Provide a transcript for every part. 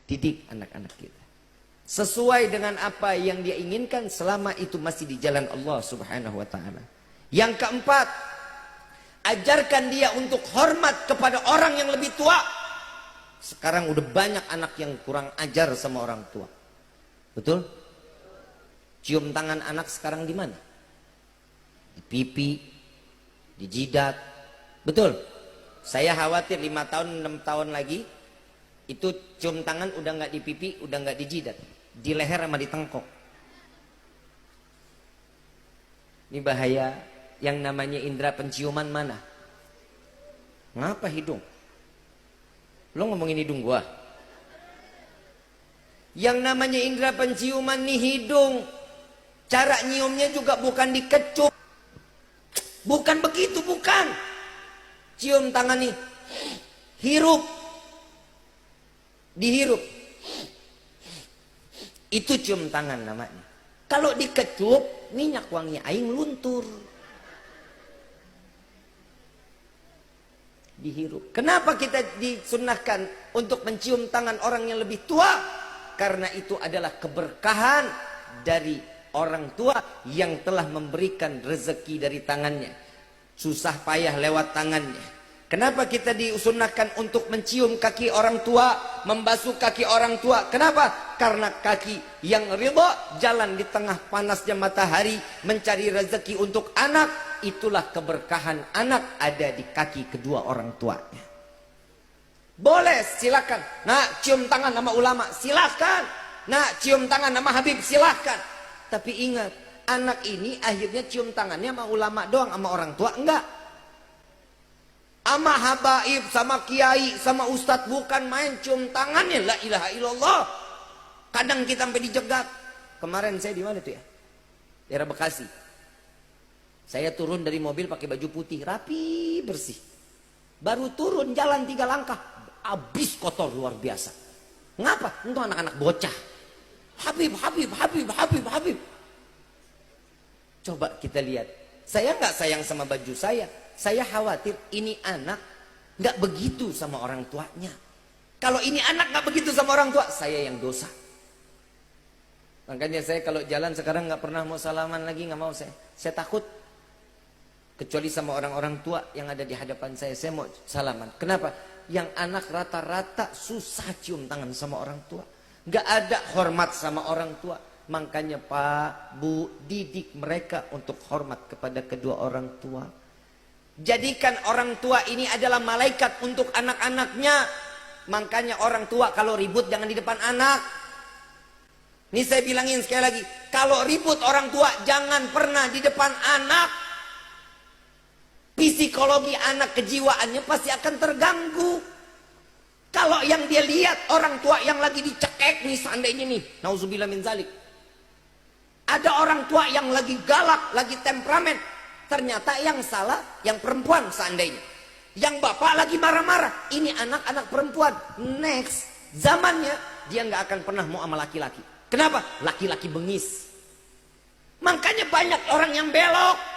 Didik anak-anak kita sesuai dengan apa yang dia inginkan selama itu masih di jalan Allah Subhanahu wa taala. Yang keempat, ajarkan dia untuk hormat kepada orang yang lebih tua. Sekarang udah banyak anak yang kurang ajar sama orang tua. Betul? Cium tangan anak sekarang di mana? Di pipi, di jidat. Betul? Saya khawatir 5 tahun, 6 tahun lagi itu cium tangan udah nggak di pipi, udah nggak di jidat, di leher sama di tengkok. Ini bahaya. Yang namanya indera penciuman mana? Ngapa hidung? Lo ngomongin hidung gua? Yang namanya indera penciuman nih hidung. Cara nyiumnya juga bukan dikecup. Bukan begitu, bukan. Cium tangan nih. Hirup. Dihirup. Itu cium tangan namanya. Kalau dikecup, minyak wangi aing luntur. Dihirup. Kenapa kita disunnahkan untuk mencium tangan orang yang lebih tua? Karena itu adalah keberkahan dari orang tua yang telah memberikan rezeki dari tangannya. Susah payah lewat tangannya. Kenapa kita disunnahkan untuk mencium kaki orang tua, membasuh kaki orang tua? Kenapa? Karena kaki yang ridha jalan di tengah panasnya matahari mencari rezeki untuk anak. Itulah keberkahan anak ada di kaki kedua orang tuanya. Boleh, silakan. Nak cium tangan sama ulama, silakan. Nak cium tangan sama Habib, silakan. Tapi ingat, anak ini akhirnya cium tangannya sama ulama doang, sama orang tua enggak. Sama habaib, sama kiai, sama ustadz, bukan main cium tangannya. La ilaha illallah. Kadang kita sampai dijegat. Kemarin saya di mana tuh ya? Daerah Bekasi. Saya turun dari mobil pakai baju putih, rapi, bersih. Baru turun jalan 3 langkah, habis kotor luar biasa. Ngapa? Untuk anak-anak bocah. Habib, Habib, Habib, Habib, Habib. Coba kita lihat. Saya nggak sayang sama baju saya. Saya khawatir ini anak nggak begitu sama orang tuanya. Kalau ini anak nggak begitu sama orang tua, saya yang dosa. Makanya saya kalau jalan sekarang nggak pernah mau salaman lagi, nggak mau saya. Saya takut. Kecuali sama orang-orang tua yang ada di hadapan saya mau salaman. Kenapa? Yang anak rata-rata susah cium tangan sama orang tua. Nggak ada hormat sama orang tua. Makanya Pak, Bu, didik mereka untuk hormat kepada kedua orang tua. Jadikan orang tua ini adalah malaikat untuk anak-anaknya. Makanya orang tua kalau ribut jangan di depan anak. Ini saya bilangin sekali lagi. Kalau ribut orang tua jangan pernah di depan anak. Psikologi anak, kejiwaannya pasti akan terganggu. Kalau yang dia lihat orang tua yang lagi dicekek nih, seandainya nih, nauzubillah min zalik. Ada orang tua yang lagi galak, lagi temperamen. Ternyata yang salah yang perempuan seandainya. Yang bapak lagi marah-marah. Ini anak-anak perempuan. Next, zamannya dia nggak akan pernah mau sama laki-laki. Kenapa? Laki-laki bengis. Makanya banyak orang yang belok.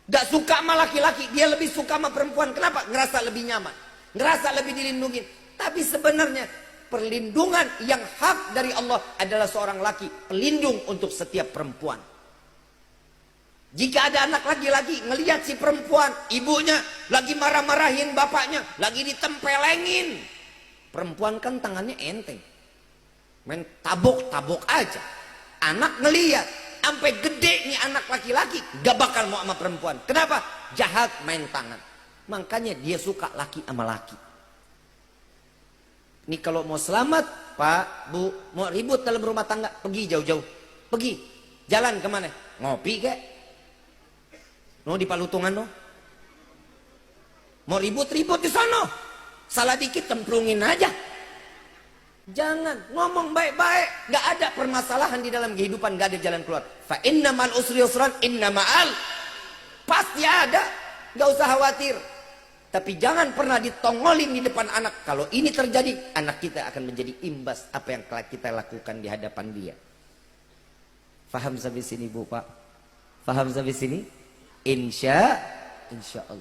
Gak suka sama laki-laki, dia lebih suka sama perempuan. Kenapa? Ngerasa lebih nyaman, ngerasa lebih dilindungi. Tapi sebenarnya perlindungan yang hak dari Allah adalah seorang laki pelindung untuk setiap perempuan. Jika ada anak laki-laki ngelihat si perempuan, ibunya lagi marah-marahin bapaknya, lagi ditempelengin. Perempuan kan tangannya enteng, main tabok-tabok aja. Anak ngelihat sampai gede nih anak laki-laki gak bakal mau sama perempuan. Kenapa? Jahat main tangan. Makanya dia suka laki sama laki. Nih kalau mau selamat Pak, Bu, mau ribut dalam rumah tangga, pergi jauh-jauh. Pergi. Jalan kemana? Ngopi kek? No di Palutungan no? Mau ribut-ribut di sana. Salah dikit cemplungin aja. Jangan ngomong baik-baik. Gak ada permasalahan di dalam kehidupan, gak ada jalan keluar. Fa inna ma'al usri yusran, inna ma'al. Pasti ada, gak usah khawatir. Tapi jangan pernah ditongolin di depan anak. Kalau ini terjadi, anak kita akan menjadi imbas apa yang telah kita lakukan di hadapan dia. Faham sampai sini Bu Pak? Faham sampai sini? Insya Allah.